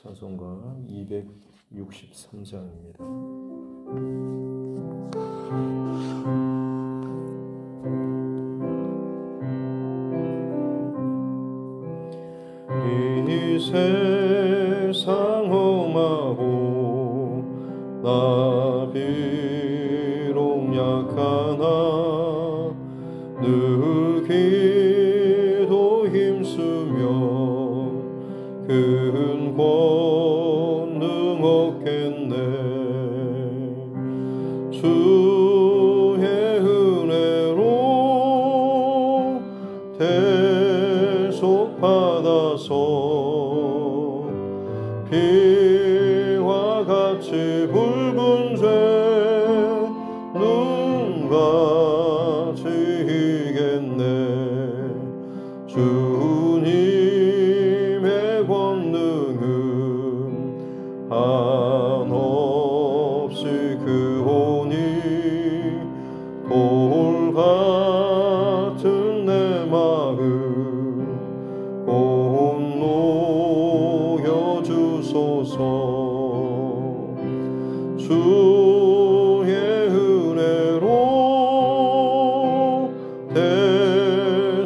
찬송가 263장입니다. 이 세상 험하고 나 비록 약하나 늘 기도 힘쓰며 큰 권능 얻겠네. 주의 은혜로 대속받아서 피와 같이 붉은 죄 눈같이 이겠네. 주님의 권능은 한없이 크오니 돌 같은 내 마음 곧 녹여주소서. 주의 은혜로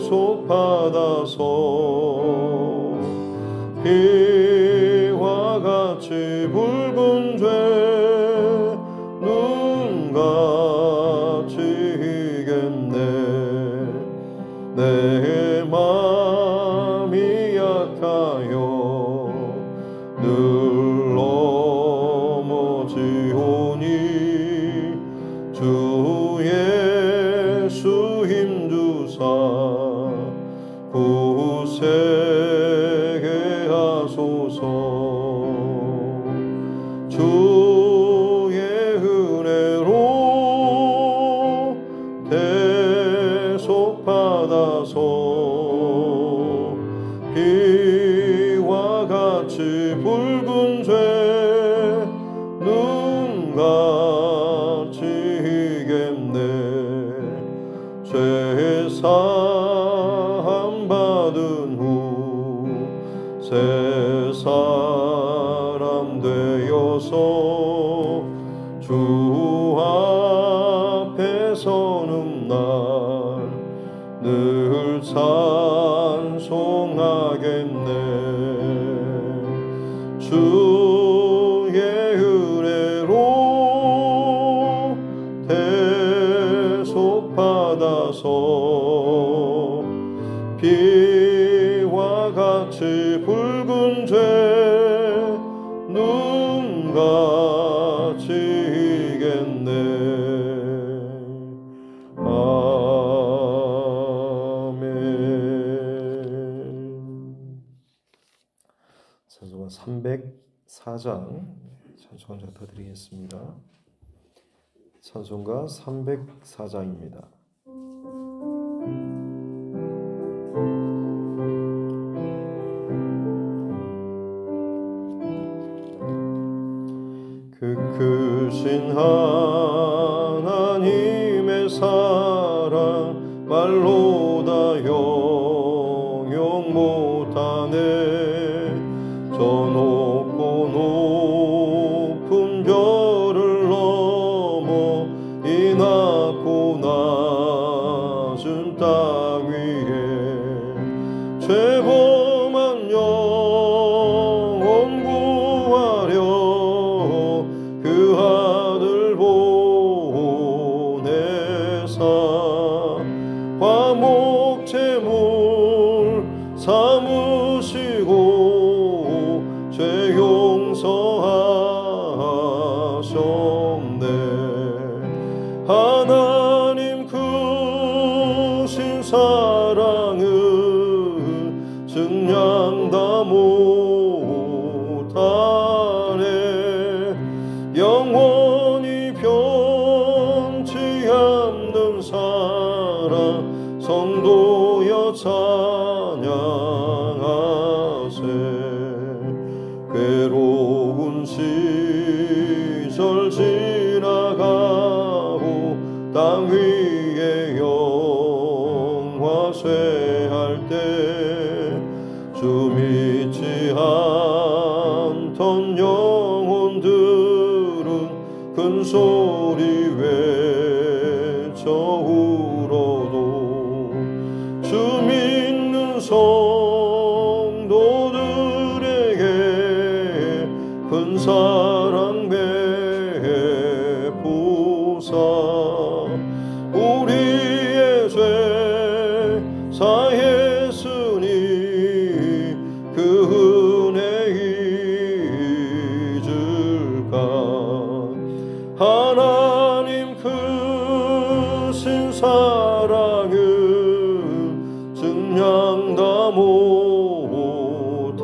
대속받아서 피와 같이 붉은 죄 눈같이 이겠네. 내 맘이 약하여 늘 넘어지오니 주 예수 힘주사 굳세게 하소서. 주의 은혜로 대속받아서 피와 같이 붉은 죄 눈같이 이겠네. 죄 사함 받은 후 새 사람 되어서 주 앞에 서는 날 늘 찬송하겠네. 주의 은혜로 대속받아서 피와 같이 붉은 죄 눈같이 이겠네. 찬송가 304장 찬송가 드리겠습니다. 찬송가 304장입니다. 그 크신 하나님의 사랑 말로 다 형용 못하네. 저 높고 높은 별을 넘어 이 낮고 낮은 땅 위에 죄범한 영혼 구하려 그 아들 보내사 화목 제물 삼으시고 죄 용서하셨네. 하나님 크신 사랑은 증량 다 못하네. 영원히 변치 않는 사랑 성도여 찬양하세. 괴로운 시절 지나가고 땅 위에 영화 쇠할 때 주 믿지 않 않던 영혼들은 큰 소리 외쳐 울어도 주 믿는 성도들에게 큰 사랑 베푸사 우리의 죄 사했으니 그 은혜 잊을까. 하나님 크신 사랑은 증량 다 못하네.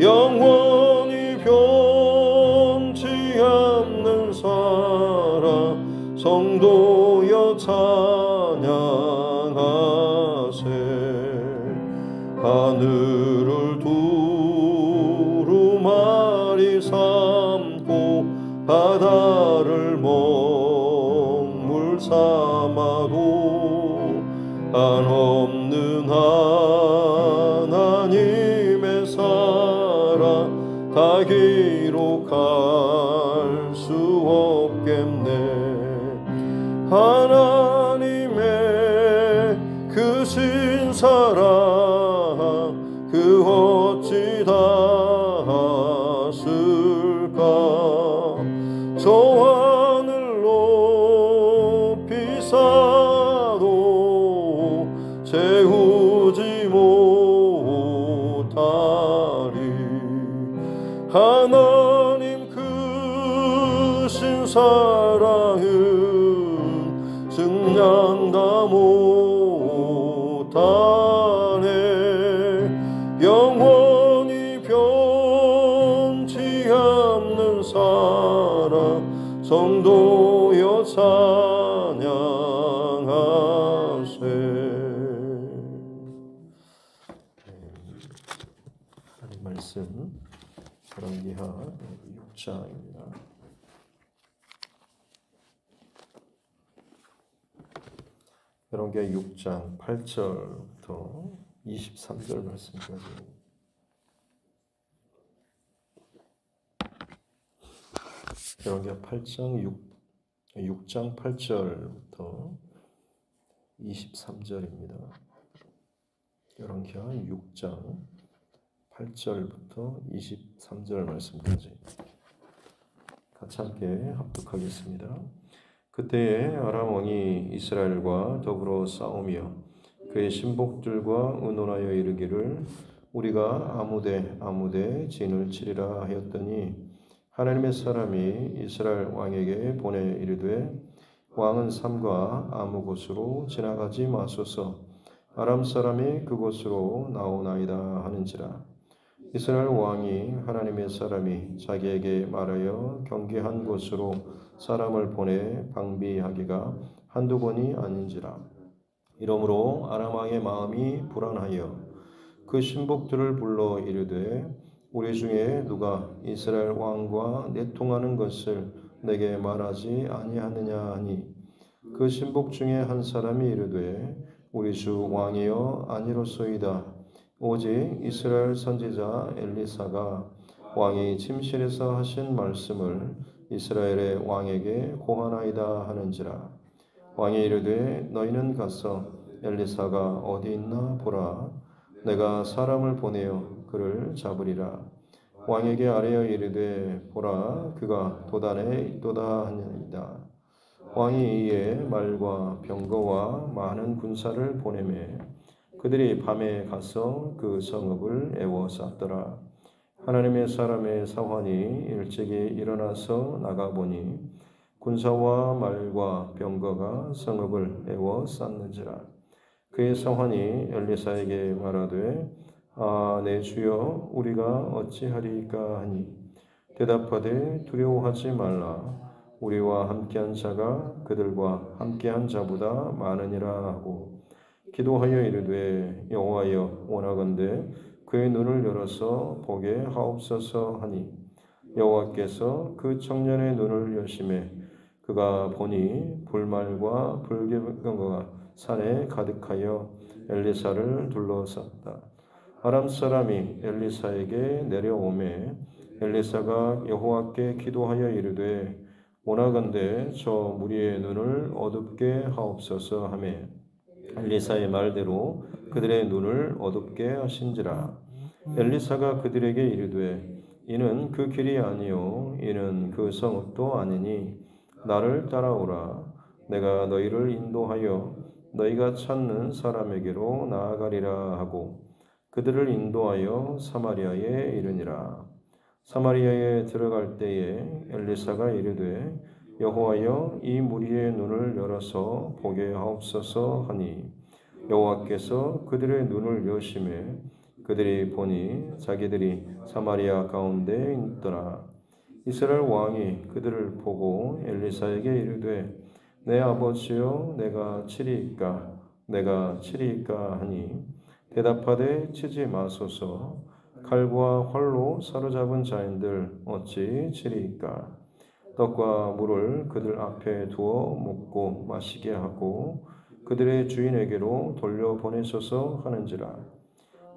영원히 변치 않는 사랑 성도여 찬양하세. 하늘을 두루마리 삼고 바다를 먹물 삼아도 한없는 하나님의 사랑 다 기록할 수 없겠네. 하나님의 크신 사랑 그 어찌 닿았을까. 저 하늘 높이 쌓아도 채우지 못하리. 하나님 크신 사랑은 증량 다 못하네. 영원히 변치 않는 사랑 성도여 찬양하세. 하나님 말씀 열왕기하 6장입니다. 열왕기하 6장 8절부터 23절 말씀까지. 열왕기하 6장 8절부터 23절입니다. 열왕기하 6장 8절부터 23절 말씀까지 같이 함께 합독하겠습니다. 그때에 아람 왕이 이스라엘과 더불어 싸우며 그의 신복들과 의논하여 이르기를 우리가 아무데 진을 치리라 하였더니 하나님의 사람이 이스라엘 왕에게 보내 이르되 왕은 삼가 아무 곳으로 지나가지 마소서. 아람 사람이 그곳으로 나오나이다 하는지라. 이스라엘 왕이 하나님의 사람이 자기에게 말하여 경계한 곳으로 사람을 보내 방비하기가 한두 번이 아닌지라. 이러므로 아람 왕의 마음이 불안하여 그 신복들을 불러 이르되 우리 중에 누가 이스라엘 왕과 내통하는 것을 내게 말하지 아니하느냐 하니 그 신복 중에 한 사람이 이르되 우리 주 왕이여 아니로소이다. 오직 이스라엘 선지자 엘리사가 왕이 침실에서 하신 말씀을 이스라엘의 왕에게 고하나이다 하는지라. 왕이 이르되 너희는 가서 엘리사가 어디 있나 보라. 내가 사람을 보내어 그를 잡으리라. 왕에게 아뢰어 이르되 보라 그가 도단에 있도다 하니이다. 왕이 이에 말과 병거와 많은 군사를 보내매 그들이 밤에 가서 그 성읍을 에워쌌더라. 하나님의 사람의 사환이 일찍이 일어나서 나가보니 군사와 말과 병거가 성읍을 에워쌌는지라. 그의 사환이 엘리사에게 말하되 내 주여 우리가 어찌하리까 하니 대답하되 두려워하지 말라. 우리와 함께한 자가 그들과 함께한 자보다 많으니라 하고 기도하여 이르되 여호와여 원하건대 그의 눈을 열어서 보게 하옵소서 하니 여호와께서 그 청년의 눈을 여심해 그가 보니 불말과 불병거가 산에 가득하여 엘리사를 둘러쌌다. 아람 사람이 엘리사에게 내려오매 엘리사가 여호와께 기도하여 이르되 원하건대 저 무리의 눈을 어둡게 하옵소서 하매 엘리사의 말대로 그들의 눈을 어둡게 하신지라. 엘리사가 그들에게 이르되 이는 그 길이 아니요 이는 그 성읍도 아니니 나를 따라오라. 내가 너희를 인도하여 너희가 찾는 사람에게로 나아가리라 하고 그들을 인도하여 사마리아에 이르니라. 사마리아에 들어갈 때에 엘리사가 이르되 여호와여 이 무리의 눈을 열어서 보게 하옵소서 하니 여호와께서 그들의 눈을 여시매 그들이 보니 자기들이 사마리아 가운데 있더라. 이스라엘 왕이 그들을 보고 엘리사에게 이르되 내 아버지여 내가 치리이까 내가 치리이까 하니 대답하되 치지 마소서 칼과 활로 사로잡은 자인들 어찌 치리이까 떡과 물을 그들 앞에 두어 먹고 마시게 하고 그들의 주인에게로 돌려보내소서 하는지라.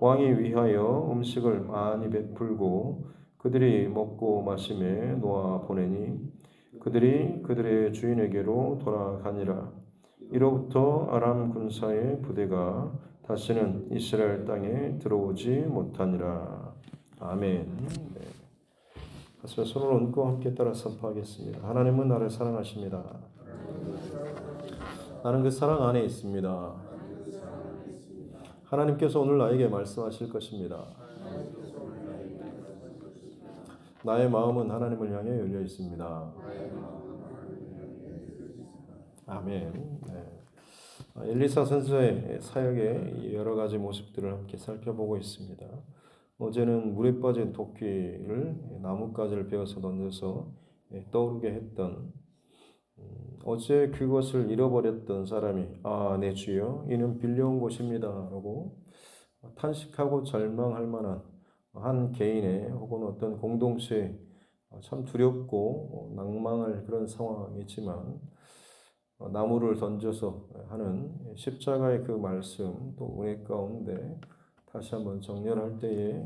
왕이 위하여 음식을 많이 베풀고 그들이 먹고 마심에 놓아 보내니 그들이 그들의 주인에게로 돌아가니라. 이로부터 아람 군사의 부대가 다시는 이스라엘 땅에 들어오지 못하니라. 아멘. 네. 가슴에 손을 얹고 함께 따라 선포하겠습니다. 하나님은 나를 사랑하십니다. 나는 그 사랑 안에 있습니다. 하나님께서 오늘 나에게 말씀하실 것입니다. 나의 마음은 하나님을 향해 열려 있습니다. 아멘. 네. 엘리사 선지자의 사역의 여러 가지 모습들을 함께 살펴보고 있습니다. 어제는 물에 빠진 도끼를 나뭇가지를 베어서 던져서 떠오르게 했던 어제 그것을 잃어버렸던 사람이 내 주여 이는 빌려온 곳입니다 라고 탄식하고 절망할 만한 한 개인의 혹은 어떤 공동체에 참 두렵고 낭망할 그런 상황이지만 나무를 던져서 하는 십자가의 그 말씀 또 은혜 가운데 다시 한번 정렬할 때에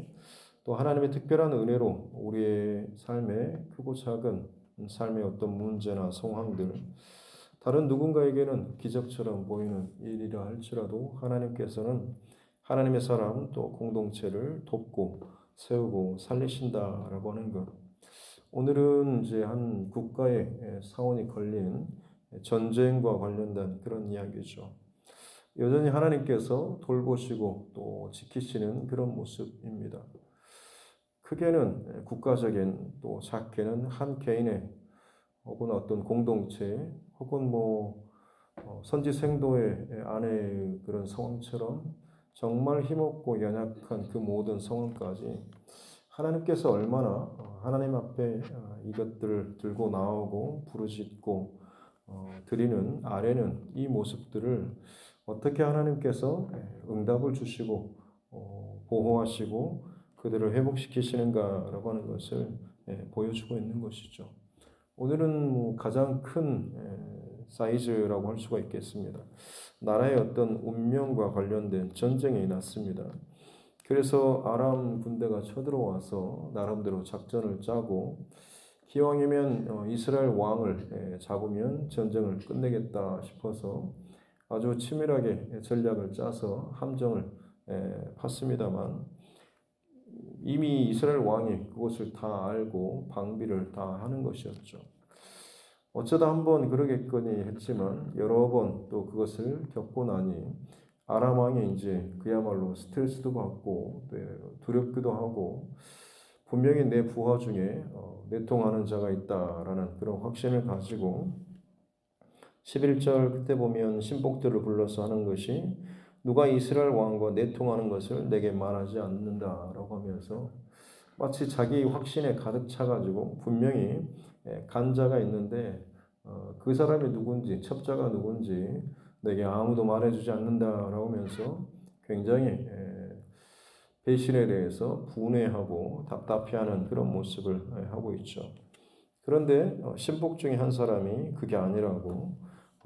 또 하나님의 특별한 은혜로 우리의 삶의 크고 작은 삶의 어떤 문제나 상황들 다른 누군가에게는 기적처럼 보이는 일이라 할지라도 하나님께서는 하나님의 사람 또 공동체를 돕고 세우고 살리신다라고 하는 것. 오늘은 이제 한 국가의 사원이 걸린 전쟁과 관련된 그런 이야기죠. 여전히 하나님께서 돌보시고 또 지키시는 그런 모습입니다. 크게는 국가적인 또 작게는 한 개인의 혹은 어떤 공동체 혹은 선지생도의 안의 그런 상황처럼 정말 힘없고 연약한 그 모든 상황까지 하나님께서 얼마나 하나님 앞에 이것들을 들고 나오고 부르짖고 드리는 아래는 이 모습들을 어떻게 하나님께서 응답을 주시고 보호하시고 그들을 회복시키시는가라고 하는 것을 보여주고 있는 것이죠. 오늘은 가장 큰 사이즈라고 할 수가 있겠습니다. 나라의 어떤 운명과 관련된 전쟁이 났습니다. 그래서 아람 군대가 쳐들어와서 나름대로 작전을 짜고 기왕이면 이스라엘 왕을 잡으면 전쟁을 끝내겠다 싶어서 아주 치밀하게 전략을 짜서 함정을 팠습니다만 이미 이스라엘 왕이 그것을 다 알고 방비를 다 하는 것이었죠. 어쩌다 한번 그러겠거니 했지만 여러 번 또 그것을 겪고 나니 아람 왕이 이제 그야말로 스트레스도 받고 두렵기도 하고 분명히 내 부하 중에 내통하는 자가 있다라는 그런 확신을 가지고 11절 그때 보면 신복들을 불러서 하는 것이 누가 이스라엘 왕과 내통하는 것을 내게 말하지 않는다라고 하면서 마치 자기 확신에 가득 차가지고 분명히 간자가 있는데 그 사람이 누군지 첩자가 누군지 내게 아무도 말해주지 않는다라고 하면서 굉장히 배신에 대해서 분해하고 답답해하는 그런 모습을 하고 있죠. 그런데 신복 중에 한 사람이 그게 아니라고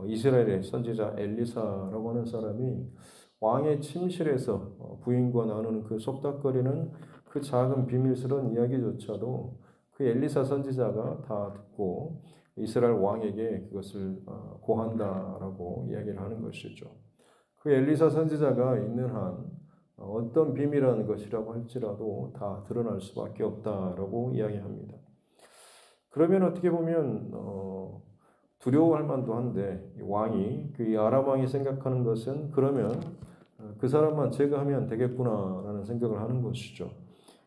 이스라엘의 선지자 엘리사라고 하는 사람이 왕의 침실에서 부인과 나누는 그 속닥거리는 그 작은 비밀스러운 이야기조차도 그 엘리사 선지자가 다 듣고 이스라엘 왕에게 그것을 고한다라고 이야기를 하는 것이죠. 그 엘리사 선지자가 있는 한 어떤 비밀한 것이라고 할지라도 다 드러날 수밖에 없다라고 이야기합니다. 그러면 어떻게 보면 두려워할 만도 한데 왕이 그 아람 왕이 생각하는 것은 그러면 그 사람만 제거하면 되겠구나라는 생각을 하는 것이죠.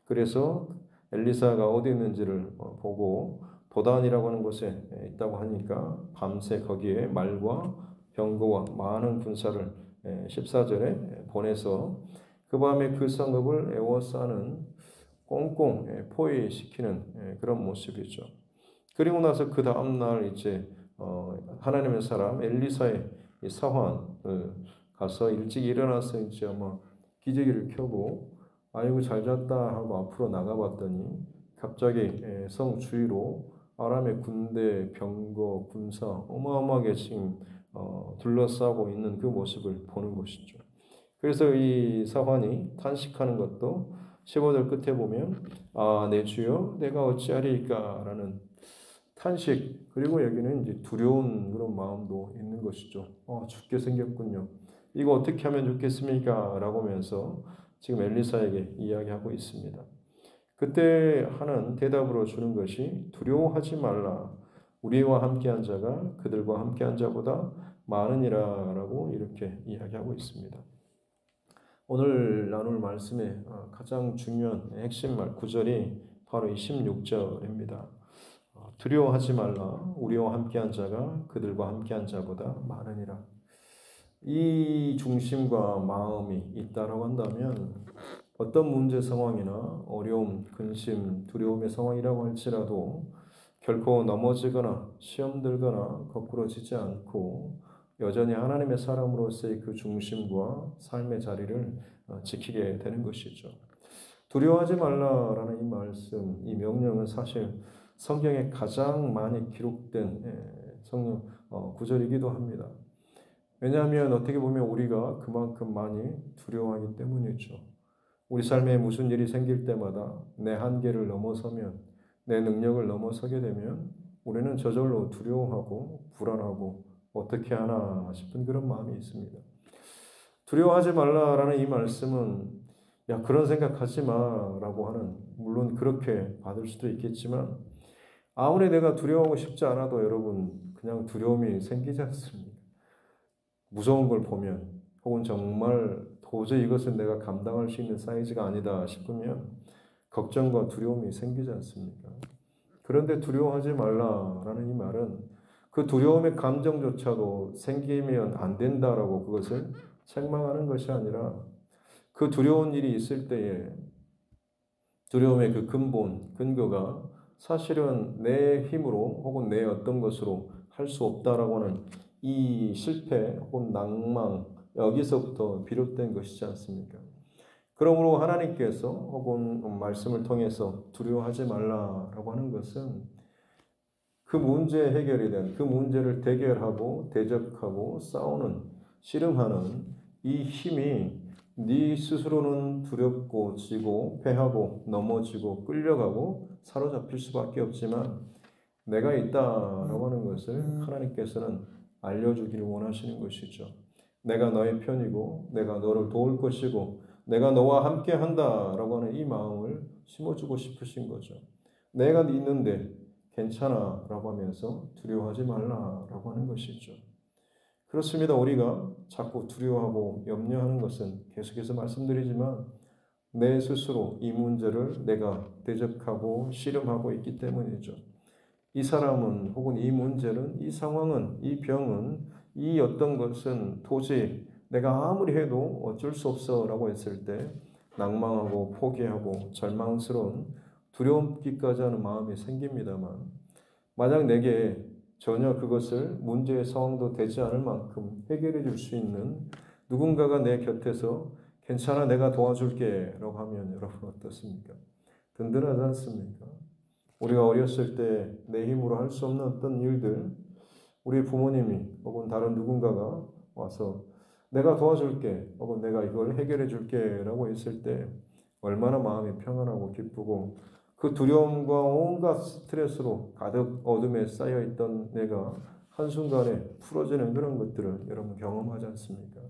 그래서 엘리사가 어디 있는지를 보고 도단이라고 하는 곳에 있다고 하니까 밤새 거기에 말과 병거와 많은 군사를 14절에 보내서 그 밤에 그 성읍을 에워싸는 꽁꽁 포위시키는 그런 모습이죠. 그리고 나서 그 다음 날 이제 하나님의 사람 엘리사의 사환을 가서 일찍 일어나서 이제 아마 기저귀를 켜고 아이고 잘 잤다 하고 앞으로 나가봤더니 갑자기 성 주위로 아람의 군대, 병거, 군사 어마어마하게 지금 둘러싸고 있는 그 모습을 보는 것이죠. 그래서 이 사환이 탄식하는 것도 15절 끝에 보면 내 주여 내가 어찌하리이까 라는 탄식, 그리고 여기는 이제 두려운 그런 마음도 있는 것이죠. 죽게 생겼군요. 이거 어떻게 하면 좋겠습니까? 라고 하면서 지금 엘리사에게 이야기하고 있습니다. 그때 하는 대답으로 주는 것이 두려워하지 말라. 우리와 함께한 자가 그들과 함께한 자보다 많으니라 라고 이렇게 이야기하고 있습니다. 오늘 나눌 말씀의 가장 중요한 핵심 말 9절이 바로 이 16절입니다. 두려워하지 말라. 우리와 함께한 자가 그들과 함께한 자보다 많으니라. 이 중심과 마음이 있다라고 한다면 어떤 문제 상황이나 어려움, 근심, 두려움의 상황이라고 할지라도 결코 넘어지거나 시험 들거나 거꾸러지지 않고 여전히 하나님의 사람으로서의 그 중심과 삶의 자리를 지키게 되는 것이죠. 두려워하지 말라라는 이 말씀, 이 명령은 사실 성경에 가장 많이 기록된 성경 구절이기도 합니다. 왜냐하면 어떻게 보면 우리가 그만큼 많이 두려워하기 때문이죠. 우리 삶에 무슨 일이 생길 때마다 내 한계를 넘어서면, 내 능력을 넘어서게 되면 우리는 저절로 두려워하고 불안하고 어떻게 하나 싶은 그런 마음이 있습니다. 두려워하지 말라라는 이 말씀은 야 그런 생각하지 마라고 하는, 물론 그렇게 받을 수도 있겠지만 아무리 내가 두려워하고 싶지 않아도 여러분 그냥 두려움이 생기지 않습니까? 무서운 걸 보면 혹은 정말 도저히 이것은 내가 감당할 수 있는 사이즈가 아니다 싶으면 걱정과 두려움이 생기지 않습니까? 그런데 두려워하지 말라라는 이 말은 그 두려움의 감정조차도 생기면 안 된다라고 그것을 책망하는 것이 아니라 그 두려운 일이 있을 때에 두려움의 그 근본, 근거가 사실은 내 힘으로 혹은 내 어떤 것으로 할 수 없다라고 하는 이 실패 혹은 낭망, 여기서부터 비롯된 것이지 않습니까? 그러므로 하나님께서 혹은 말씀을 통해서 두려워하지 말라라고 하는 것은 그 문제 해결에 대한, 그 문제를 대결하고 대적하고 싸우는, 씨름하는 이 힘이 네 스스로는 두렵고 지고 패하고 넘어지고 끌려가고 사로잡힐 수밖에 없지만 내가 있다라고 하는 것을 하나님께서는 알려주기를 원하시는 것이죠. 내가 너의 편이고 내가 너를 도울 것이고 내가 너와 함께 한다라고 하는 이 마음을 심어주고 싶으신 거죠. 내가 있는데 괜찮아 라고 하면서 두려워하지 말라라고 하는 것이죠. 그렇습니다. 우리가 자꾸 두려워하고 염려하는 것은 계속해서 말씀드리지만 내 스스로 이 문제를 내가 대적하고 씨름하고 있기 때문이죠. 이 사람은 혹은 이 문제는, 이 상황은, 이 병은, 이 어떤 것은 도저히 내가 아무리 해도 어쩔 수 없어 라고 했을 때 낭망하고 포기하고 절망스러운 두려움기까지 하는 마음이 생깁니다만 만약 내게 전혀 그것을 문제의 상황도 되지 않을 만큼 해결해 줄 수 있는 누군가가 내 곁에서 괜찮아 내가 도와줄게 라고 하면 여러분 어떻습니까? 든든하지 않습니까? 우리가 어렸을 때 내 힘으로 할 수 없는 어떤 일들 우리 부모님이 혹은 다른 누군가가 와서 내가 도와줄게, 혹은 내가 이걸 해결해 줄게라고 했을 때 얼마나 마음이 평안하고 기쁘고 그 두려움과 온갖 스트레스로 가득 어둠에 쌓여 있던 내가 한순간에 풀어지는 그런 것들을 여러분 경험하지 않습니까?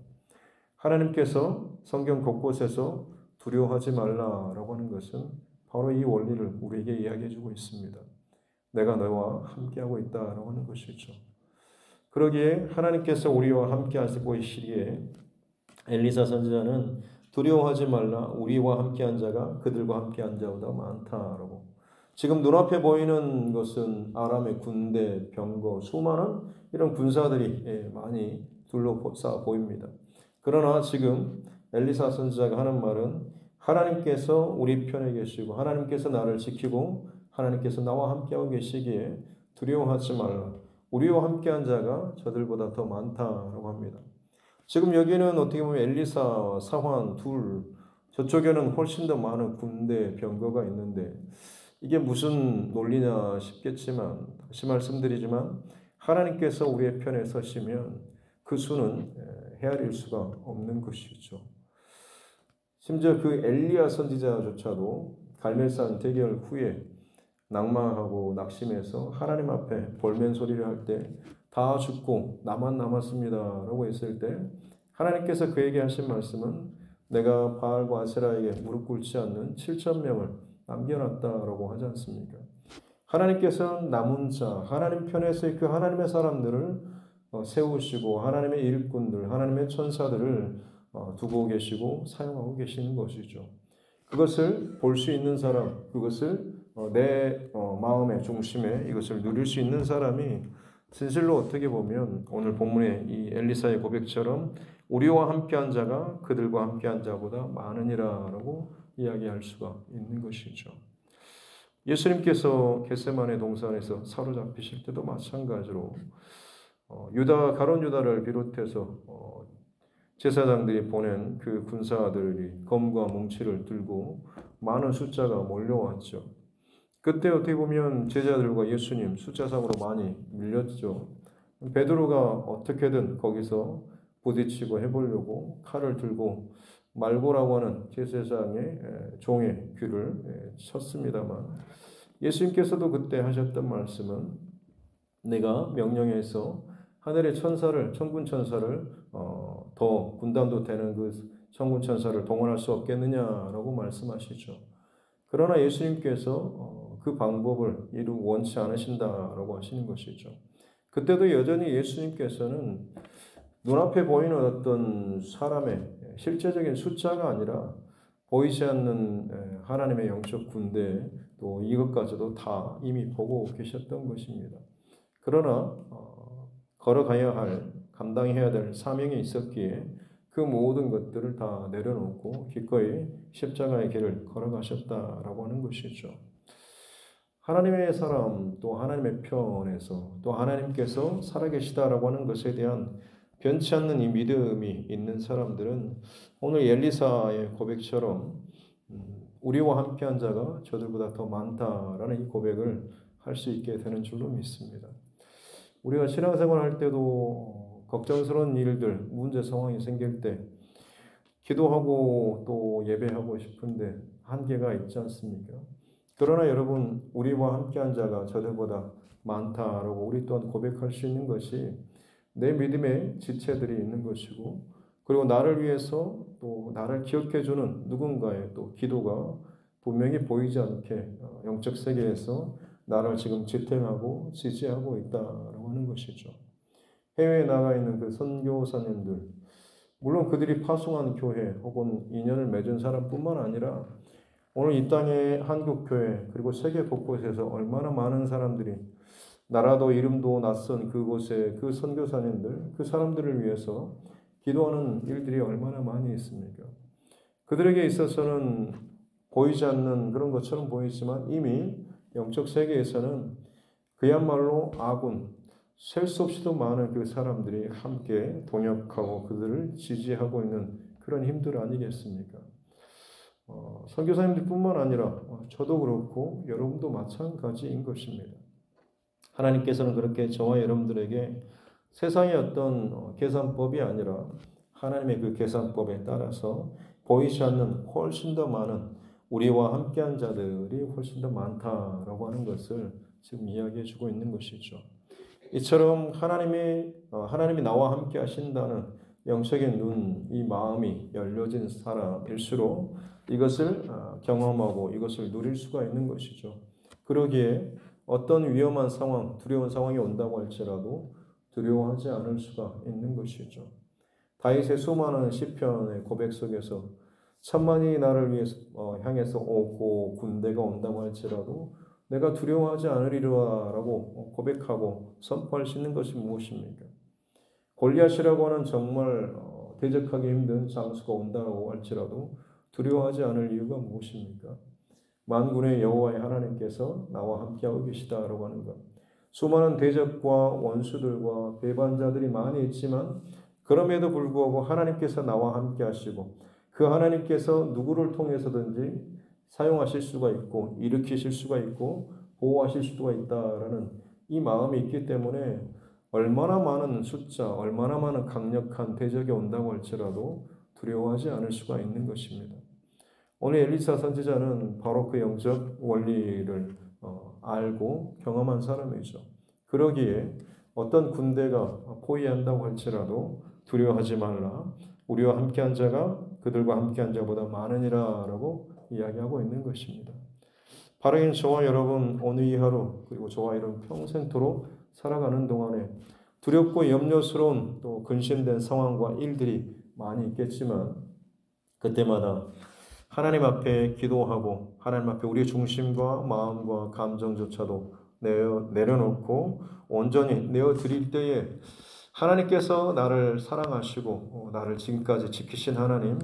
하나님께서 성경 곳곳에서 두려워하지 말라라고 하는 것은 바로 이 원리를 우리에게 이야기해 주고 있습니다. 내가 너와 함께하고 있다라고 하는 것이죠. 그러기에 하나님께서 우리와 함께 하시고 계시기에 엘리사 선지자는 두려워하지 말라, 우리와 함께한 자가 그들과 함께한 자보다 많다라고. 지금 눈앞에 보이는 것은 아람의 군대, 병거, 수많은 이런 군사들이 많이 둘러싸 보입니다. 그러나 지금 엘리사 선지자가 하는 말은 하나님께서 우리 편에 계시고 하나님께서 나를 지키고 하나님께서 나와 함께하고 계시기에 두려워하지 말라. 우리와 함께한 자가 저들보다 더 많다라고 합니다. 지금 여기는 어떻게 보면 엘리사, 사환 둘, 저쪽에는 훨씬 더 많은 군대, 병거가 있는데 이게 무슨 논리냐 싶겠지만 다시 말씀드리지만 하나님께서 우리의 편에 서시면 그 수는 헤아릴 수가 없는 것이죠. 심지어 그 엘리야 선지자조차도 갈멜산 대결 후에 낭망하고 낙심해서 하나님 앞에 볼멘 소리를 할 때 다 죽고 나만 남았습니다라고 했을 때 하나님께서 그에게 하신 말씀은 내가 바알과 아세라에게 무릎 꿇지 않는 7,000명을 남겨놨다라고 하지 않습니까? 하나님께서는 남은 자, 하나님 편에서의 그 하나님의 사람들을 세우시고 하나님의 일꾼들, 하나님의 천사들을 두고 계시고 사용하고 계시는 것이죠. 그것을 볼 수 있는 사람, 그것을 내 마음의 중심에 이것을 누릴 수 있는 사람이 진실로 어떻게 보면 오늘 본문의 이 엘리사의 고백처럼 우리와 함께한 자가 그들과 함께한 자보다 많으니라라고 이야기할 수가 있는 것이죠. 예수님께서 겟세마네 동산에서 사로잡히실 때도 마찬가지로 유다 가룟 유다를 비롯해서 제사장들이 보낸 그 군사들이 검과 뭉치를 들고 많은 숫자가 몰려왔죠. 그때 어떻게 보면 제자들과 예수님 숫자상으로 많이 밀렸죠. 베드로가 어떻게든 거기서 부딪히고 해보려고 칼을 들고 말고라고 하는 제사장의 종의 귀를 쳤습니다만 예수님께서도 그때 하셨던 말씀은 내가 명령해서 하늘의 천사를 천군 천사를 더 군단도 되는 그 천군 천사를 동원할 수 없겠느냐라고 말씀하시죠. 그러나 예수님께서 그 방법을 원치 않으신다라고 하시는 것이죠. 그때도 여전히 예수님께서는 눈앞에 보이는 어떤 사람의 실제적인 숫자가 아니라 보이지 않는 하나님의 영적 군대 또 이것까지도 다 이미 보고 계셨던 것입니다. 그러나 걸어가야 할 감당해야 될 사명이 있었기에 그 모든 것들을 다 내려놓고 기꺼이 십자가의 길을 걸어가셨다라고 하는 것이죠. 하나님의 사람 또 하나님의 편에서 또 하나님께서 살아계시다라고 하는 것에 대한 변치 않는 이 믿음이 있는 사람들은 오늘 엘리사의 고백처럼 우리와 함께한 자가 저들보다 더 많다라는 이 고백을 할 수 있게 되는 줄로 믿습니다. 우리가 신앙생활 할 때도 걱정스러운 일들, 문제 상황이 생길 때 기도하고 또 예배하고 싶은데 한계가 있지 않습니까? 그러나 여러분 우리와 함께한 자가 저들보다 많다라고 우리 또한 고백할 수 있는 것이 내 믿음의 지체들이 있는 것이고 그리고 나를 위해서 또 나를 기억해주는 누군가의 또 기도가 분명히 보이지 않게 영적 세계에서 나를 지금 지탱하고 지지하고 있다라고 하는 것이죠. 해외에 나가 있는 그 선교사님들 물론 그들이 파송한 교회 혹은 인연을 맺은 사람뿐만 아니라 오늘 이 땅의 한국교회 그리고 세계 곳곳에서 얼마나 많은 사람들이 나라도 이름도 낯선 그곳에 그 선교사님들 그 사람들을 위해서 기도하는 일들이 얼마나 많이 있습니까? 그들에게 있어서는 보이지 않는 그런 것처럼 보이지만 이미 영적 세계에서는 그야말로 아군 셀 수 없이도 많은 그 사람들이 함께 동역하고 그들을 지지하고 있는 그런 힘들 아니겠습니까? 선교사님들뿐만 아니라 저도 그렇고 여러분도 마찬가지인 것입니다. 하나님께서는 그렇게 저와 여러분들에게 세상의 어떤 계산법이 아니라 하나님의 그 계산법에 따라서 보이지 않는 훨씬 더 많은 우리와 함께한 자들이 훨씬 더 많다라고 하는 것을 지금 이야기해 주고 있는 것이죠. 이처럼 하나님이 나와 함께 하신다는 영적인 눈, 이 마음이 열려진 사람일수록 이것을 경험하고 이것을 누릴 수가 있는 것이죠. 그러기에 어떤 위험한 상황, 두려운 상황이 온다고 할지라도 두려워하지 않을 수가 있는 것이죠. 다윗의 수많은 시편의 고백 속에서 천만이 나를 위해서 향해서 오고 군대가 온다고 할지라도 내가 두려워하지 않으리라고 고백하고 선포할 수 있는 것이 무엇입니까? 골리앗이라고 하는 정말 대적하기 힘든 장수가 온다고 할지라도 두려워하지 않을 이유가 무엇입니까? 만군의 여호와의 하나님께서 나와 함께하고 계시다라고 하는 것. 수많은 대적과 원수들과 배반자들이 많이 있지만 그럼에도 불구하고 하나님께서 나와 함께 하시고 그 하나님께서 누구를 통해서든지 사용하실 수가 있고 일으키실 수가 있고 보호하실 수가 있다라는 이 마음이 있기 때문에 얼마나 많은 숫자, 얼마나 많은 강력한 대적이 온다고 할지라도 두려워하지 않을 수가 있는 것입니다. 오늘 엘리사 선지자는 바로 그 영적 원리를 알고 경험한 사람이죠. 그러기에 어떤 군대가 포위한다고 할지라도 두려워하지 말라. 우리와 함께한 자가 그들과 함께한 자보다 많으니라라고 이야기하고 있는 것입니다. 바로 저와 여러분 오늘 이 하루 그리고 저와 여러분 평생토록 살아가는 동안에 두렵고 염려스러운 또 근심된 상황과 일들이 많이 있겠지만 그때마다 하나님 앞에 기도하고 하나님 앞에 우리의 중심과 마음과 감정조차도 내려놓고 온전히 내어드릴 때에 하나님께서 나를 사랑하시고 나를 지금까지 지키신 하나님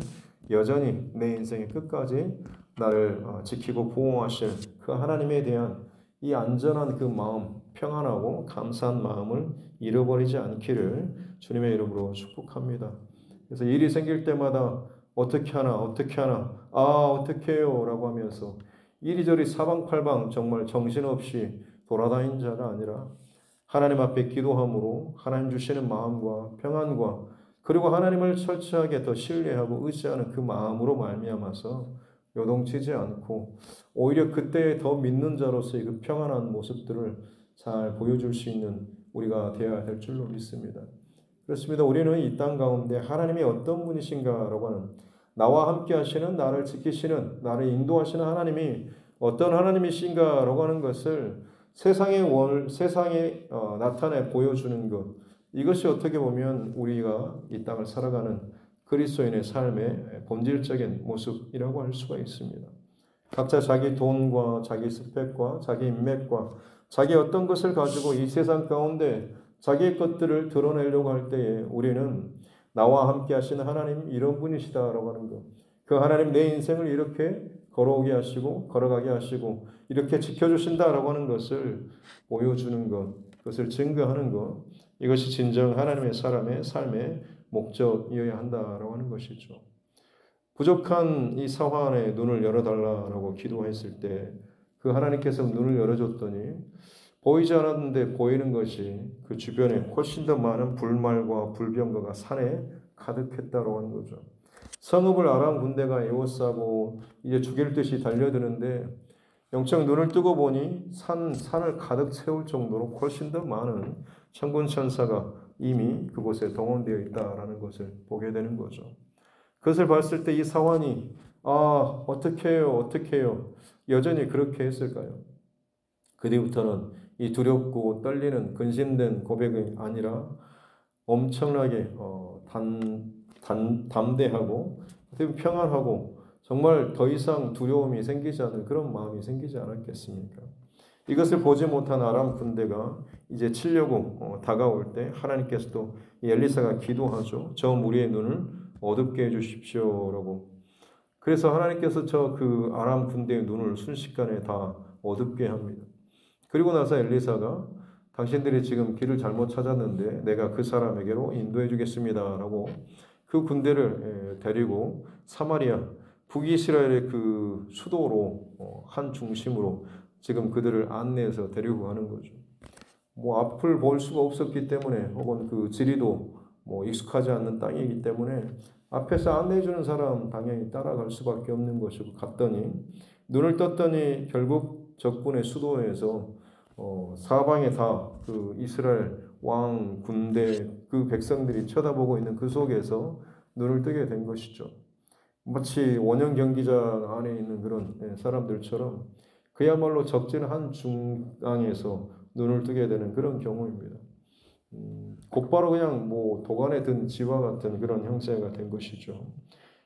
여전히 내 인생의 끝까지 나를 지키고 보호하실 그 하나님에 대한 이 안전한 그 마음, 평안하고 감사한 마음을 잃어버리지 않기를 주님의 이름으로 축복합니다. 그래서 일이 생길 때마다 어떻게 하나 어떻게 해요 라고 하면서 이리저리 사방팔방 정말 정신없이 돌아다닌 자가 아니라 하나님 앞에 기도함으로 하나님 주시는 마음과 평안과 그리고 하나님을 철저하게 더 신뢰하고 의지하는 그 마음으로 말미암아서 요동치지 않고 오히려 그때 더 믿는 자로서의 그 평안한 모습들을 잘 보여줄 수 있는 우리가 되어야 될 줄로 믿습니다. 그렇습니다. 우리는 이 땅 가운데 하나님이 어떤 분이신가라고 하는 나와 함께 하시는 나를 지키시는 나를 인도하시는 하나님이 어떤 하나님이신가라고 하는 것을 세상에 나타내 보여주는 것 이것이 어떻게 보면 우리가 이 땅을 살아가는 그리스도인의 삶의 본질적인 모습이라고 할 수가 있습니다. 각자 자기 돈과 자기 스펙과 자기 인맥과 자기 어떤 것을 가지고 이 세상 가운데 자기의 것들을 드러내려고 할 때에 우리는 나와 함께 하시는 하나님 이런 분이시다라고 하는 것. 그 하나님 내 인생을 이렇게 걸어오게 하시고 걸어가게 하시고 이렇게 지켜주신다라고 하는 것을 보여주는 것, 그것을 증거하는 것. 이것이 진정 하나님의 사람의 삶의 목적이어야 한다라고 하는 것이죠. 부족한 이 사환의 눈을 열어달라고 기도했을 때 그 하나님께서 눈을 열어줬더니 보이지 않았는데 보이는 것이 그 주변에 훨씬 더 많은 불말과 불병거가 산에 가득했다고 하는 거죠. 성읍을 아람 군대가 에워싸고 이제 죽일 듯이 달려드는데 영적 눈을 뜨고 보니 산을 가득 채울 정도로 훨씬 더 많은 천군 천사가 이미 그곳에 동원되어 있다라는 것을 보게 되는 거죠. 그것을 봤을 때 이 사환이 어떻게 해요? 여전히 그렇게 했을까요? 그 뒤부터는 이 두렵고 떨리는 근심된 고백이 아니라 엄청나게 담대하고 평안하고 정말 더 이상 두려움이 생기지 않는 그런 마음이 생기지 않았겠습니까? 이것을 보지 못한 아람 군대가 이제 치려고 다가올 때 하나님께서도 엘리사가 기도하죠. 저 무리의 눈을 어둡게 해주십시오라고. 그래서 하나님께서 그 아람 군대의 눈을 순식간에 다 어둡게 합니다. 그리고 나서 엘리사가 당신들이 지금 길을 잘못 찾았는데 내가 그 사람에게로 인도해 주겠습니다라고 그 군대를 데리고 사마리아 북이스라엘의 그 수도로 한 중심으로 지금 그들을 안내해서 데리고 가는 거죠. 앞을 볼 수가 없었기 때문에 혹은 그 지리도 뭐 익숙하지 않는 땅이기 때문에 앞에서 안내해 주는 사람 당연히 따라갈 수밖에 없는 것이고 갔더니 눈을 떴더니 결국 적군의 수도에서 사방에 다 그 이스라엘 왕 군대 그 백성들이 쳐다보고 있는 그 속에서 눈을 뜨게 된 것이죠. 마치 원형 경기장 안에 있는 그런 사람들처럼 그야말로 적진 한 중앙에서 눈을 뜨게 되는 그런 경우입니다. 곧바로 그냥 뭐 도간에 든 지와 같은 그런 형세가 된 것이죠.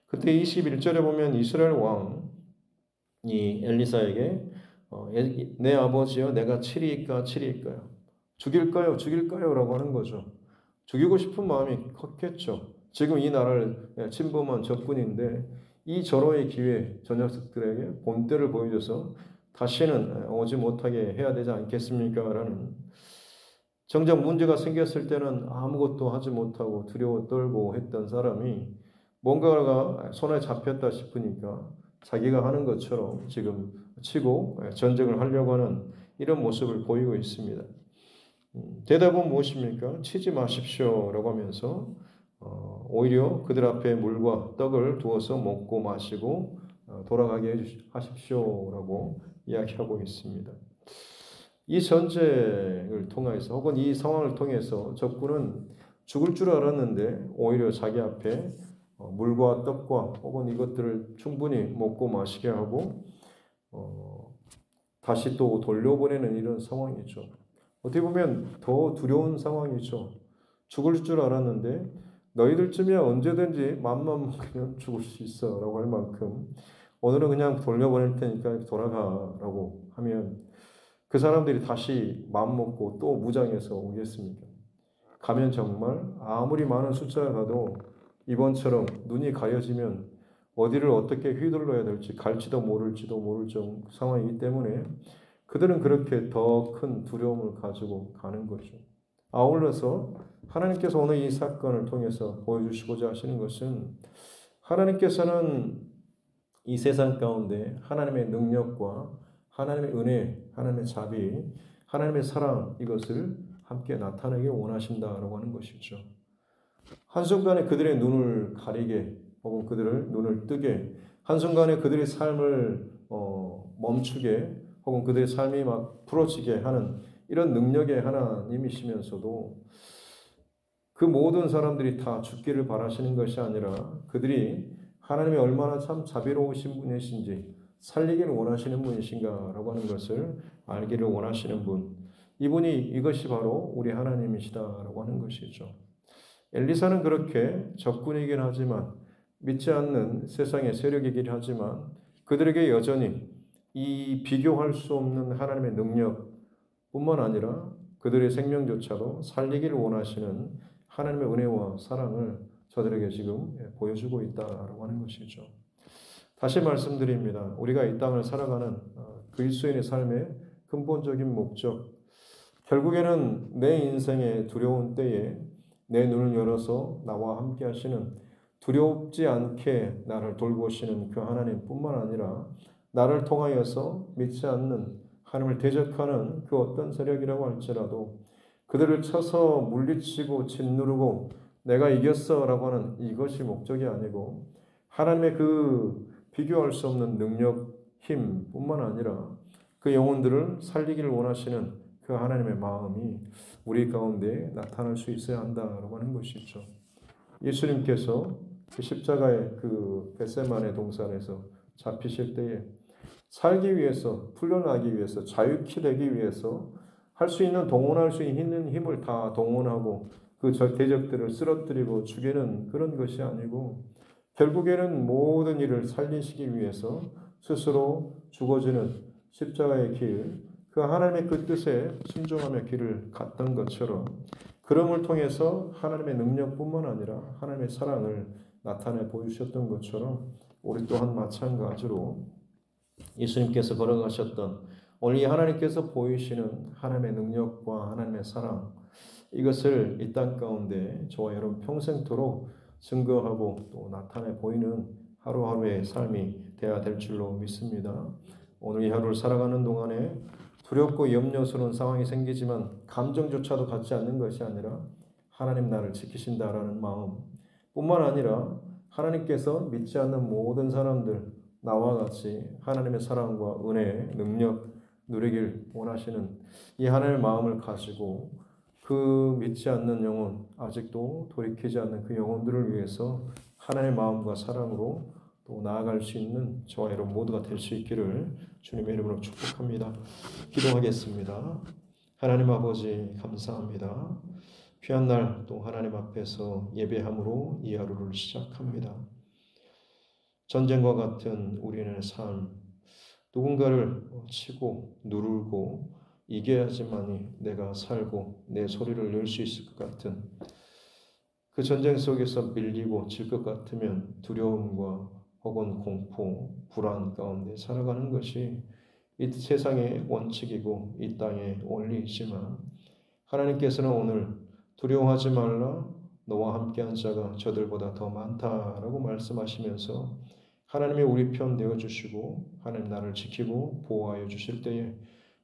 그때 21절에 보면 이스라엘 왕이 엘리사에게 내 아버지여 내가 치리일까요? 죽일까요? 죽일까요? 라고 하는 거죠. 죽이고 싶은 마음이 컸겠죠. 지금 이 나라를 침범한 적군인데 이 절호의 기회 저 녀석들에게 본때를 보여줘서 다시는 오지 못하게 해야 되지 않겠습니까? 라는 정작 문제가 생겼을 때는 아무것도 하지 못하고 두려워 떨고 했던 사람이 뭔가가 손에 잡혔다 싶으니까 자기가 하는 것처럼 지금 치고 전쟁을 하려고 하는 이런 모습을 보이고 있습니다. 대답은 무엇입니까? 치지 마십시오라고 하면서 오히려 그들 앞에 물과 떡을 두어서 먹고 마시고 돌아가게 하십시오라고 이야기하고 있습니다. 이 전쟁을 통해서 혹은 이 상황을 통해서 적군은 죽을 줄 알았는데 오히려 자기 앞에 물과 떡과 혹은 이것들을 충분히 먹고 마시게 하고 다시 또 돌려보내는 이런 상황이죠. 어떻게 보면 더 두려운 상황이죠. 죽을 줄 알았는데 너희들쯤이야 언제든지 맘만 먹으면 죽을 수 있어 라고 할 만큼 오늘은 그냥 돌려보낼 테니까 돌아가라고 하면 그 사람들이 다시 맘먹고 또 무장해서 오겠습니까? 가면 정말 아무리 많은 숫자가 가도 이번처럼 눈이 가려지면 어디를 어떻게 휘둘러야 될지 갈지도 모를 상황이기 때문에 그들은 그렇게 더 큰 두려움을 가지고 가는 거죠. 아울러서 하나님께서 오늘 이 사건을 통해서 보여주시고자 하시는 것은 하나님께서는 이 세상 가운데 하나님의 능력과 하나님의 은혜, 하나님의 자비, 하나님의 사랑 이것을 함께 나타내기 원하신다라고 하는 것이죠. 한순간에 그들의 눈을 가리게 혹은 그들을 눈을 뜨게 한순간에 그들의 삶을 멈추게 혹은 그들의 삶이 막 풀어지게 하는 이런 능력의 하나님이시면서도 그 모든 사람들이 다 죽기를 바라시는 것이 아니라 그들이 하나님이 얼마나 참 자비로우신 분이신지 살리기를 원하시는 분이신가라고 하는 것을 알기를 원하시는 분, 이분이 이것이 바로 우리 하나님이시다라고 하는 것이죠. 엘리사는 그렇게 적군이긴 하지만 믿지 않는 세상의 세력이긴 하지만 그들에게 여전히 이 비교할 수 없는 하나님의 능력뿐만 아니라 그들의 생명조차도 살리기를 원하시는 하나님의 은혜와 사랑을 저들에게 지금 보여주고 있다라고 하는 것이죠. 다시 말씀드립니다. 우리가 이 땅을 살아가는 그리스도인의 삶의 근본적인 목적, 결국에는 내 인생의 두려운 때에 내 눈을 열어서 나와 함께 하시는 두렵지 않게 나를 돌보시는 그 하나님뿐만 아니라 나를 통하여서 믿지 않는 하나님을 대적하는 그 어떤 세력이라고 할지라도 그들을 쳐서 물리치고 짓누르고 내가 이겼어라고 하는 이것이 목적이 아니고 하나님의 그 비교할 수 없는 능력, 힘뿐만 아니라 그 영혼들을 살리기를 원하시는 그 하나님의 마음이 우리 가운데 나타날 수 있어야 한다라고 하는 것이죠. 예수님께서 그 십자가의 그 겟세마네 동산에서 잡히실 때에 살기 위해서, 풀려나기 위해서, 자유케 되기 위해서 할 수 있는 동원할 수 있는 힘을 다 동원하고 그 대적들을 쓰러뜨리고 죽이는 그런 것이 아니고 결국에는 모든 일을 살리시기 위해서 스스로 죽어지는 십자가의 길, 그 하나님의 그 뜻에 순종하며 길을 갔던 것처럼 그럼을 통해서 하나님의 능력뿐만 아니라 하나님의 사랑을 나타내 보여주셨던 것처럼 우리 또한 마찬가지로 예수님께서 걸어가셨던 오늘 하나님께서 보이시는 하나님의 능력과 하나님의 사랑 이것을 이 땅 가운데 저와 여러분 평생토록 증거하고 또 나타내 보이는 하루하루의 삶이 되어야 될 줄로 믿습니다. 오늘 이 하루를 살아가는 동안에 두렵고 염려스러운 상황이 생기지만 감정조차도 갖지 않는 것이 아니라 하나님 나를 지키신다라는 마음 뿐만 아니라 하나님께서 믿지 않는 모든 사람들 나와 같이 하나님의 사랑과 은혜, 능력 누리길 원하시는 이 하나님의 마음을 가지고 그 믿지 않는 영혼, 아직도 돌이키지 않는 그 영혼들을 위해서 하나님의 마음과 사랑으로 또 나아갈 수 있는 저와 여러분 모두가 될 수 있기를 주님의 이름으로 축복합니다. 기도하겠습니다. 하나님 아버지 감사합니다. 귀한 날 또 하나님 앞에서 예배함으로 이 하루를 시작합니다. 전쟁과 같은 우리의 삶, 누군가를 치고 누르고 이겨야지만이 내가 살고 내 소리를 낼 수 있을 것 같은 그 전쟁 속에서 밀리고 질 것 같으면 두려움과 혹은 공포, 불안 가운데 살아가는 것이 이 세상의 원칙이고 이 땅의 원리이지만 하나님께서는 오늘 두려워하지 말라 너와 함께한 자가 저들보다 더 많다라고 말씀하시면서 하나님이 우리 편 되어주시고 하나님 나를 지키고 보호하여 주실 때에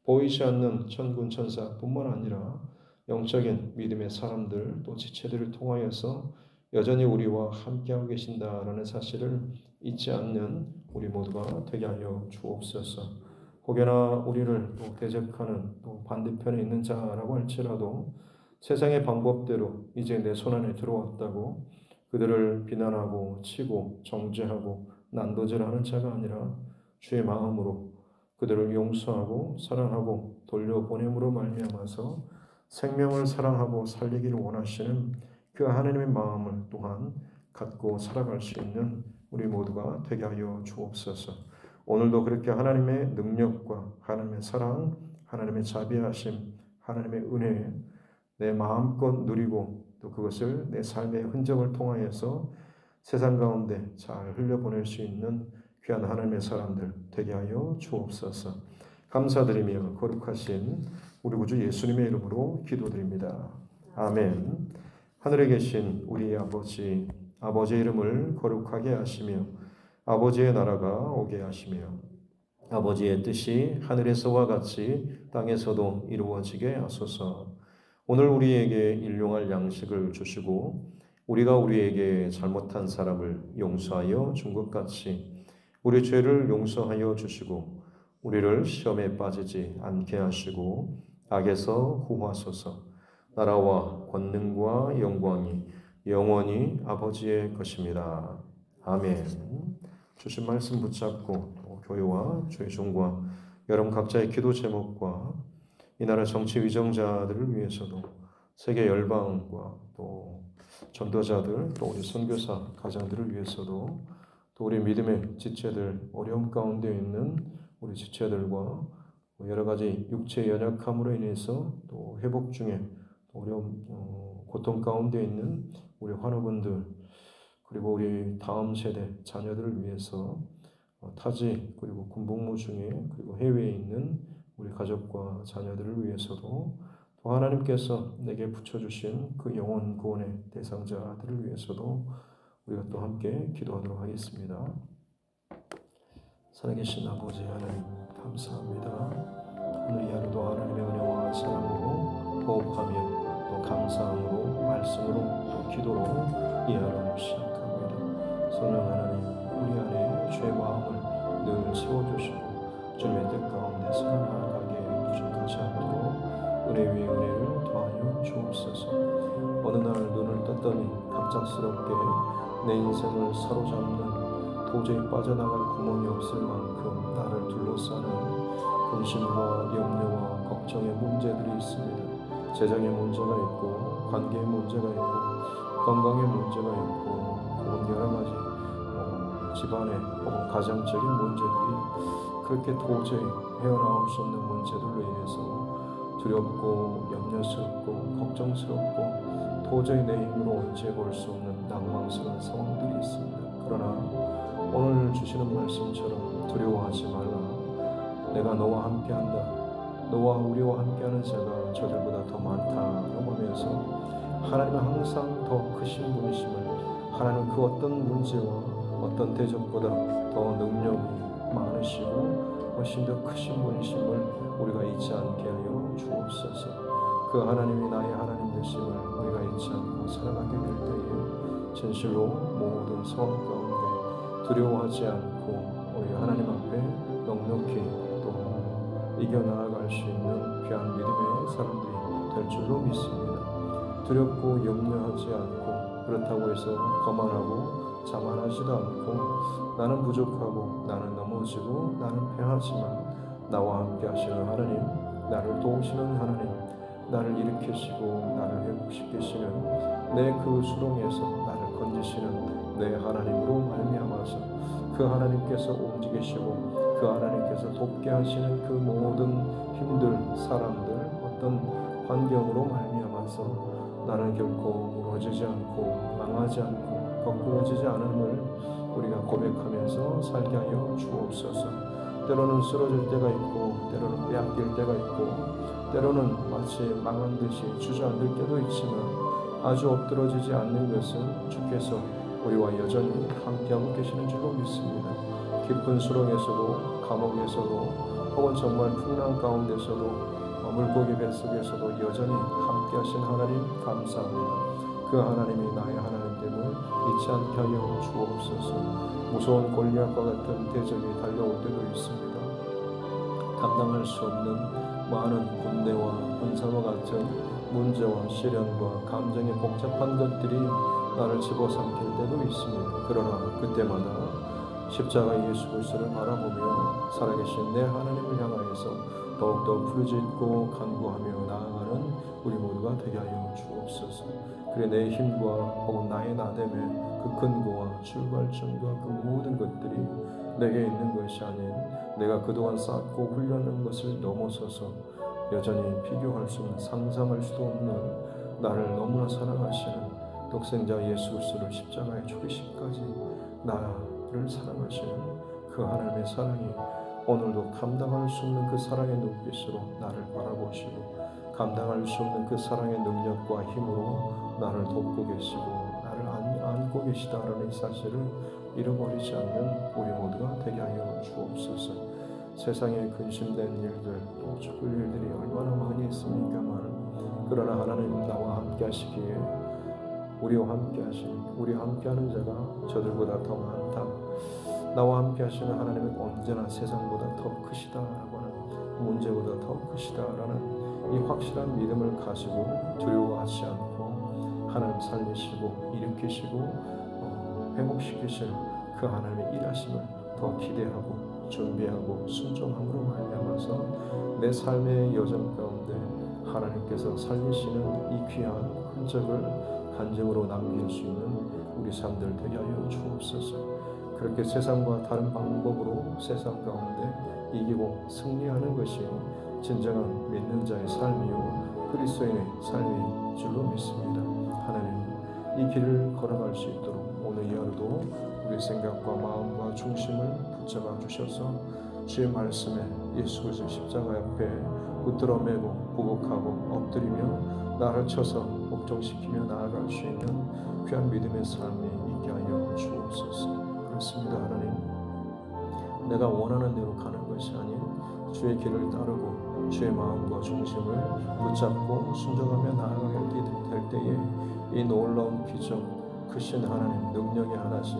보이지 않는 천군 천사뿐만 아니라 영적인 믿음의 사람들 또 지체들을 통하여서 여전히 우리와 함께하고 계신다라는 사실을 잊지 않는 우리 모두가 되게 하여 주옵소서. 혹여나 우리를 또 대적하는 또 반대편에 있는 자라고 할지라도 세상의 방법대로 이제 내 손안에 들어왔다고 그들을 비난하고 치고 정죄하고 난도질하는 자가 아니라 주의 마음으로 그들을 용서하고 사랑하고 돌려보냄으로 말미암아서 생명을 사랑하고 살리기를 원하시는 그 하나님의 마음을 또한 갖고 살아갈 수 있는 우리 모두가 되게 하여 주옵소서. 오늘도 그렇게 하나님의 능력과 하나님의 사랑, 하나님의 자비하심, 하나님의 은혜 내 마음껏 누리고 또 그것을 내 삶의 흔적을 통하여서 세상 가운데 잘 흘려보낼 수 있는 귀한 하나님의 사람들 되게 하여 주옵소서. 감사드리며 거룩하신 우리 구주 예수님의 이름으로 기도드립니다. 아멘. 하늘에 계신 우리 아버지, 아버지의 이름을 거룩하게 하시며 아버지의 나라가 오게 하시며 아버지의 뜻이 하늘에서와 같이 땅에서도 이루어지게 하소서. 오늘 우리에게 일용할 양식을 주시고 우리가 우리에게 잘못한 사람을 용서하여 준 것 같이 우리 죄를 용서하여 주시고 우리를 시험에 빠지지 않게 하시고 악에서 구하소서. 나라와 권능과 영광이 영원히 아버지의 것입니다. 아멘. 주신 말씀 붙잡고 교회와 주의 종과 여러분 각자의 기도 제목과 이 나라 정치 위정자들을 위해서도 세계 열방과 또 전도자들 또 우리 선교사 가장들을 위해서도 또 우리 믿음의 지체들 어려움 가운데 있는 우리 지체들과 여러 가지 육체의 연약함으로 인해서 또 회복 중에 어려움 고통 가운데 있는 우리 환우분들 그리고 우리 다음 세대 자녀들을 위해서 타지 그리고 군복무 중에 그리고 해외에 있는 우리 가족과 자녀들을 위해서도 또 하나님께서 내게 붙여주신 그 영혼 구원의 대상자들을 위해서도 우리가 또 함께 기도하도록 하겠습니다. 살아계신 아버지 하나님 감사합니다. 오늘 이 하루도 하나님의 은혜와 사랑으로 호흡하며 또 감사함으로 말씀으로 또 기도로 이 하루를 시작합니다. 성령 하나님 우리 안에 죄 마음을 늘 채워주시고 주님의 뜻 가운데 살아나가게 부족하지 않도록 은혜 위에 은혜를 더하여 주옵소서. 어느 날 눈을 떴더니 갑작스럽게 내 인생을 사로잡는 도저히 빠져나갈 구멍이 없을 만큼 나를 둘러싸는 근심과 염려와 걱정의 문제들이 있습니다. 재정의 문제가 있고 관계의 문제가 있고 건강의 문제가 있고 혹은 여러 가지 집안의 혹은 가정적인 문제들이 그렇게 도저히 헤어나올 수 없는 문제들로 인해서 두렵고 염려스럽고 걱정스럽고 도저히 내 힘으로 언제볼 수 없는 낭망스러운 상황들이 있습니다. 그러나 오늘 주시는 말씀처럼 두려워하지 말라. 내가 너와 함께한다. 너와 우리와 함께하는 자가 저들보다 더 많다라고 하면서 하나님은 항상 더 크신 분이심을 하나님은 그 어떤 문제와 어떤 대적보다 더 능력이 많으시고 훨씬 더 크신 분이심을 우리가 잊지 않게 하여 주옵소서. 그 하나님이 나의 하나님 되심을 우리가 잊지 않고 살아가게 될 때에 진실로 모든 상황 가운데 두려워하지 않고 우리 하나님 앞에 넉넉히 또 이겨나아갈 수 있는 귀한 믿음의 사람들이 될 줄로 믿습니다. 두렵고 염려하지 않고 그렇다고 해서 거만하고 자만하지도 않고 나는 부족하고 나는 넘어지고 나는 패하지만 나와 함께 하시는 하나님, 나를 도우시는 하나님, 나를 일으키시고 나를 회복시키시는 내 그 수렁에서 나를 건지시는 내 하나님으로 말미암아서 그 하나님께서 움직이시고 그 하나님께서 돕게 하시는 그 모든 힘들 사람들 어떤 환경으로 말미암아서 나는 결코 무너지지 않고 망하지 않고 거꾸러지지 않음을 우리가 고백하면서 살게 하여 주옵소서. 때로는 쓰러질 때가 있고 때로는 빼앗길 때가 있고 때로는 마치 망한 듯이 주저앉을 때도 있지만 아주 엎드러지지 않는 것은 주께서 우리와 여전히 함께하고 계시는 줄로 믿습니다. 깊은 수렁에서도 감옥에서도 혹은 정말 풍랑 가운데서도 물고기 뱃속에서도 여전히 함께하신 하나님 감사합니다. 그 하나님이 나의 하나님됨을 잊지 않게 하여 주옵소서. 무서운 골리앗과 같은 대적이 달려올 때도 있습니다. 감당할 수 없는 많은 군대와 군사와 같은 문제와 시련과 감정의 복잡한 것들이 나를 집어삼킬 때도 있습니다. 그러나 그때마다 십자가 예수 그리스도를 바라보며 살아계신 내 하나님을 향하여서 더욱더 부르짖고 간구하며 나아가는 우리 모두가 되게 하여 주옵소서. 그래 내 힘과 혹은 나의 나됨의 그 근거와 출발점과 그 모든 것들이 내게 있는 것이 아닌 내가 그동안 쌓고 훈련한 것을 넘어서서 여전히 비교할 수 없는 상상할 수도 없는 나를 너무나 사랑하시는 독생자 예수 그리스도를 십자가에 죽이심까지 나를 사랑하시는 그 하나님의 사랑이 오늘도 감당할 수 없는 그 사랑의 눈빛으로 나를 바라보시고 감당할 수 없는 그 사랑의 능력과 힘으로 나를 돕고 계시고 나를 안고 계시다라는 이 사실을 잃어버리지 않는 우리 모두가 되게 하여 주옵소서. 세상에 근심된 일들 또 죽을 일들이 얼마나 많이 있습니까만 그러나 하나님 나와 함께 하시기에 우리와 함께 하시는 우리와 함께하는 자가 저들보다 더 많다. 나와 함께 하시는 하나님은 언제나 세상보다 더 크시다라고 하는 문제보다 더 크시다라는 이 확실한 믿음을 가지고 두려워하지 않고 하나님 살리시고 일으키시고 회복시키실 그 하나님의 일하심을 더 기대하고 준비하고 순종함으로 말미암아서 내 삶의 여정 가운데 하나님께서 살리시는 이 귀한 흔적을 간증으로 남길 수 있는 우리 삶들 되게 하여 주옵소서. 그렇게 세상과 다른 방법으로 세상 가운데 이기고 승리하는 것이 진정한 믿는 자의 삶이요 그리스도인의 삶인 줄로 믿습니다. 하나님 이 길을 걸어갈 수 있도록 오늘 이 하루도 우리 생각과 마음과 중심을 붙잡아 주셔서 주의 말씀에 예수 그리스도 십자가 옆에 붙들어 매고 부복하고 엎드리며 나를 쳐서 복종시키며 나아갈 수 있는 귀한 믿음의 삶이 있게 하여 주옵소서. 그렇습니다. 하나님 내가 원하는 대로 가는 것이 아닌 주의 길을 따르고 주의 마음과 중심을 붙잡고 순종하며 나아가게 될 때에 이 놀라운 기적 크신 하나님 능력의 하나신